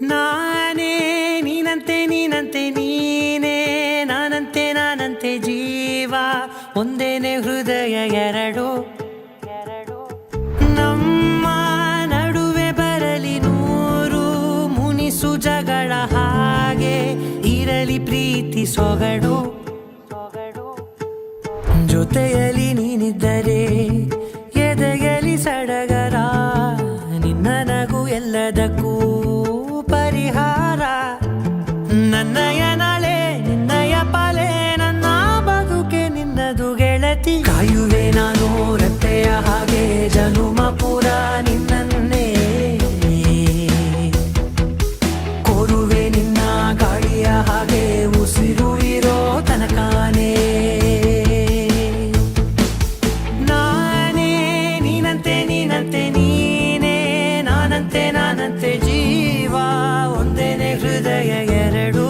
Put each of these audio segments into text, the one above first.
ನಾನೇ ನೀನಂತೆ ನೀನಂತೆ ನೀನೇ ನಾನಂತೆ ನಾನಂತೆ ಜೀವ ಒಂದೇನೆ ಹೃದಯ ಎರಡು ನಮ್ಮ ನಡುವೆ ಬರಲಿ ನೂರು ಮುನಿಸು ಜಗಳ ಹಾಗೆ ಇರಲಿ ಪ್ರೀತಿ ಸೊಗಡು ಜೊತೆಯಲ್ಲಿ ನೀನಿದ್ದರೆ ಎದೆಯಲಿ ಸಡಗರ ನಿನ್ನ ನಗು ಎಲ್ಲದಕ್ಕೂ ಪರಿಹಾರ ನನ್ನಯ ನಾಳೆ ನಿನ್ನಯ ಪಾಲೆ ನನ್ನ ಬದುಕೆ ನಿನ್ನದು ಗೆಳತಿ ಕಾಯುವೆ ನಾನು ರೆಪ್ಪೆಯ ಹಾಗೆ ಜನುಮ ಪೂರ ನಿನ್ನನ್ನೇ ಕೋರುವೆ ನಿನ್ನ ಗಾಳಿಯ ಹಾಗೆ ಉಸಿರು ಇರೋ ತನಕಾನೇ ನಾನೇ ನೀನಂತೆ ನೀನಂತೆ ನೀನೇ ನಾನಂತೆ ನಾನಂತೆ ಜೀವ ಒಂದೇನೆ ಹೃದಯ ಎರಡು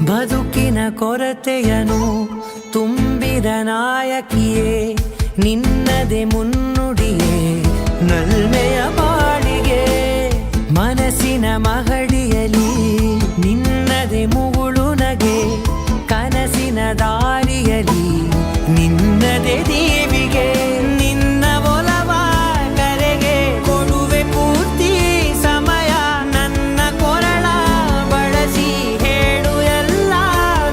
ಬದುಕಿನ ಕೊರತೆಯನು ತುಂಬಿದ ನಾಯಕಿಯೇ ನಿನ್ನದೆ ಮುನ್ನುಡಿಯೇ ನಲ್ಮೆಯ ಬಾಳಿಗೆ ಮನಸ್ಸಿನ ಮಹಡಿಯಲಿ ನಿನ್ನದೆ ಮುಗುಳು ನಗೆ ಕನಸಿನ ದಾರಿಯಲಿ ನಿನ್ನದೆ ದೇವಿಗೆ ನಿನ್ನ ಒಲವ ಕರೆಗೆ ಕೊಡುವೆ ಪೂರ್ತಿ ಸಮಯ ನನ್ನ ಕೊರಳ ಬಳಸಿ ಹೇಳು ಎಲ್ಲ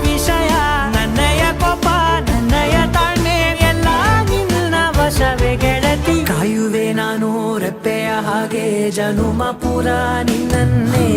ವಿಷಯ ನನ್ನಯ ಕೋಪ ನನ್ನಯ ತಾಳ್ಮೆ ಎಲ್ಲ ನಿನ್ನ ವಶವೇ ಗೆಳತಿ ಕಾಯುವೆ ನಾನು ರೆಪ್ಪೆಯ ಹಾಗೆ ಜನುಮ ಪುರ ನಿನ್ನನ್ನೇ